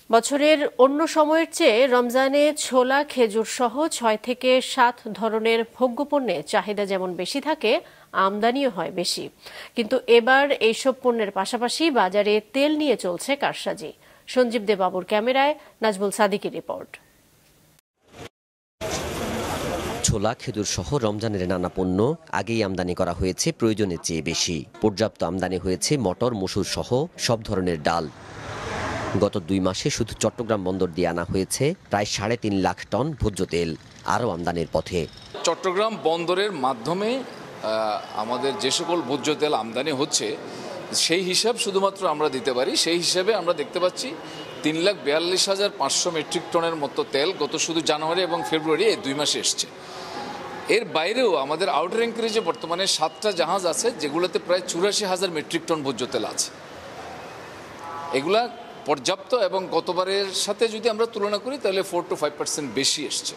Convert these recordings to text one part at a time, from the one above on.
বছরের অন্য সময়ের চেয়ে রমজানে ছোলা খেজুর সহ ৬ থেকে ৭ ধরনের ভোগ্যপণ্যে চাহিদা যেমন বেশি থাকে, আমদানিও হয় বেশি। কিন্তু এবার এইসব পণ্যের পাশাপাশি বাজারে তেল নিয়ে চলছে কারসাজি। সঞ্জীব দে বাবুর ক্যামেরায় নাজমুল সাদিকের রিপোর্ট। ছোলা খেজুর সহ রমজানের নানা পণ্য আগেই আমদানি করা হয়েছে প্রয়োজনের চেয়ে বেশি। পর্যাপ্ত আমদানি হয়েছে মটর, মসুর সহ সব ধরনের ডাল। গত ২ মাসে শুধু চট্টগ্রাম বন্দর দিয়ে আনা হয়েছে প্রায় ৩.৫ লাখ টন ভোজ্য তেল, আরও আমদানির পথে। চট্টগ্রাম বন্দরের মাধ্যমে আমাদের যে সকল ভোজ্য তেল আমদানি হচ্ছে সেই হিসাব শুধুমাত্র আমরা দিতে পারি। সেই হিসাবে আমরা দেখতে পাচ্ছি ৩,৪২,৫০০ মেট্রিক টনের মতো তেল গত শুধু জানুয়ারি এবং ফেব্রুয়ারি এই ২ মাসে এসছে। এর বাইরেও আমাদের আউটার অ্যাঙ্কারেজে বর্তমানে ৭টা জাহাজ আছে যেগুলোতে প্রায় ৮৪,০০০ মেট্রিক টন ভোজ্য তেল আছে। এগুলা পর্যাপ্ত এবং গতবারের সাথে যদি আমরা তুলনা করি তাহলে 4 to 5% বেশি এসছে।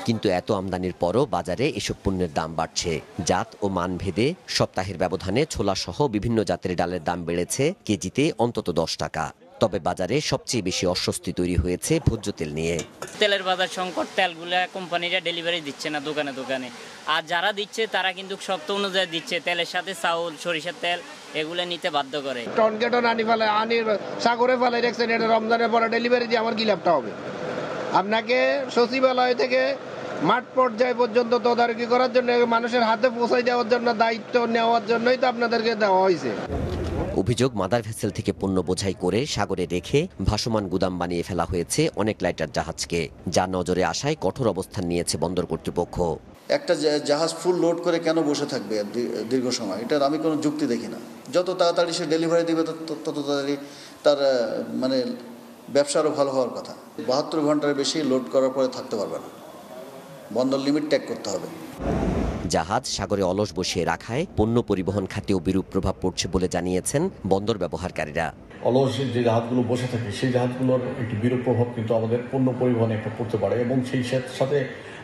কিন্তু এত আমদানির পরও বাজারে এসব পণ্যের দাম বাড়ছে। জাত ও মান ভেদে সপ্তাহের ব্যবধানে ছোলা সহ বিভিন্ন জাতের ডালের দাম বেড়েছে কেজিতে অন্তত ১০ টাকা। তবে বাজারে সবচেয়ে বেশি অস্বস্তি তৈরি হয়েছে ভোজ্য তেল নিয়ে। তেলের বাজার সংকট, তেলগুলা কোম্পানিরা ডেলিভারি দিচ্ছে না দোকানে দোকানে, আর যারা দিচ্ছে তারা কিন্তু শর্ত অনুযায়ী দিচ্ছে। তেলের সাথে চাউল, সরিষার তেল এগুলো নিতে বাধ্য করে। টন কে টন আনি সাগরে ফেলে রেখেছেন, এটা রমজানের পরে ডেলিভারি দিয়ে আমার কি লাভটা হবে? আপনাকে সচিবালয় থেকে মাঠ পর্যায় পর্যন্ত তদারকি করার জন্য, মানুষের হাতে পৌঁছাই দেওয়ার জন্য, দায়িত্ব নেওয়ার জন্যই তো আপনাদেরকে দেওয়া হয়েছে। অভিযোগ, মাদার ভেসেল থেকে পণ্য বোঝাই করে সাগরে রেখে ভাসমান গুদাম বানিয়ে ফেলা হয়েছে অনেক লাইটার জাহাজকে, যা নজরে আসায় কঠোর অবস্থান নিয়েছে বন্দর কর্তৃপক্ষ। একটা জাহাজ ফুল লোড করে কেন বসে থাকবে দীর্ঘ সময়? এটার আমি কোনো যুক্তি দেখি না। যত তাড়াতাড়ি সে ডেলিভারি দেবে তত তাড়াতাড়ি তার ব্যবসা আরও ভালো হওয়ার কথা। ৭২ ঘন্টার বেশি লোড করার পরে থাকতে পারবে না, বন্দর লিমিট ট্যাগ করতে হবে। জাহাজ সাগরে অলস বসিয়ে রাখায় পণ্য পরিবহন খাতেও বিরূপ প্রভাব পড়ছে বলে জানিয়েছেন বন্দর ব্যবহারকারীরা। অলস যে জাহাজগুলো বসে থাকে সেই জাহাজগুলোর একটি বিরূপ প্রভাব কিন্তু আমাদের পণ্য পরিবহনে একটা পড়তে পারে, এবং সেই সাথে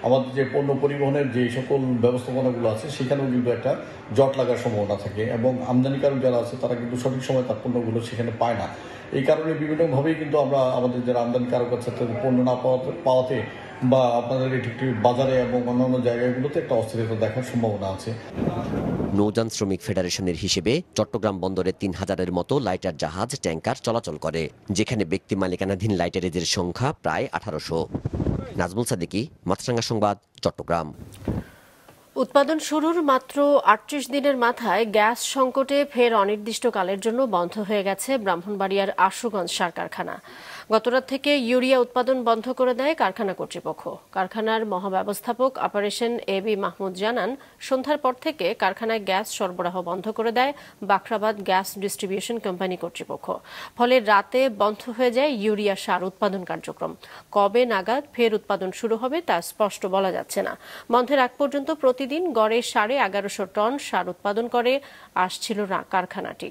আমাদের যে পণ্য পরিবহনের যে সকল ব্যবস্থাপনাগুলো আছে সেখানেও কিন্তু একটা জট লাগার সম্ভাবনা থাকে, এবং আমদানিকারক যারা আছে তারা কিন্তু সঠিক সময় তার পণ্যগুলো সেখানে পায় না। এই কারণে বিভিন্নভাবেই কিন্তু আমরা আমাদের যারা আমদানিকারক আছে তাদের পণ্য না পাওয়াতে বা আপনাদের একটি বাজারে এবং অন্যান্য জায়গাগুলোতে একটা অস্থিরতা দেখার সম্ভাবনা আছে। নৌযান শ্রমিক ফেডারেশনের হিসেবে চট্টগ্রাম বন্দরে ৩,০০০-এর মতো লাইটার জাহাজ, ট্যাঙ্কার চলাচল করে, যেখানে ব্যক্তি মালিকানাধীন লাইটারেজের সংখ্যা প্রায় ১৮০০। নাজমুল সাদিকি, মাছরাঙা সংবাদ, চট্টগ্রাম। উৎপাদন শুরুর মাত্র ৩৮ দিনের মাথায় গ্যাস সংকটে ফের অনির্দিষ্টকালের জন্য বন্ধ হয়ে গেছে ব্রাহ্মণবাড়িয়ার আশুগঞ্জ সার কারখানা। গতরাত থেকে ইউরিয়া উৎপাদন বন্ধ করে দেয় কারখানা কর্তৃপক্ষ। কারখানার মহাব্যবস্থাপক অপারেশন এবি মাহমুদ জানান, সন্ধ্যার পর থেকে কারখানায় গ্যাস সরবরাহ বন্ধ করে দেয় বাখরাবাদ গ্যাস ডিস্ট্রিবিউশন কোম্পানি কর্তৃপক্ষ। ফলে রাতে বন্ধ হয়ে যায় ইউরিয়া সার উৎপাদন কার্যক্রম। কবে নাগাদ ফের উৎপাদন শুরু হবে তা স্পষ্ট বলা যাচ্ছে না। বন্ধের আগ পর্যন্ত প্রতিদিন গড়ে ১১৫০ টন সার উৎপাদন করে আসছিল কারখানাটি।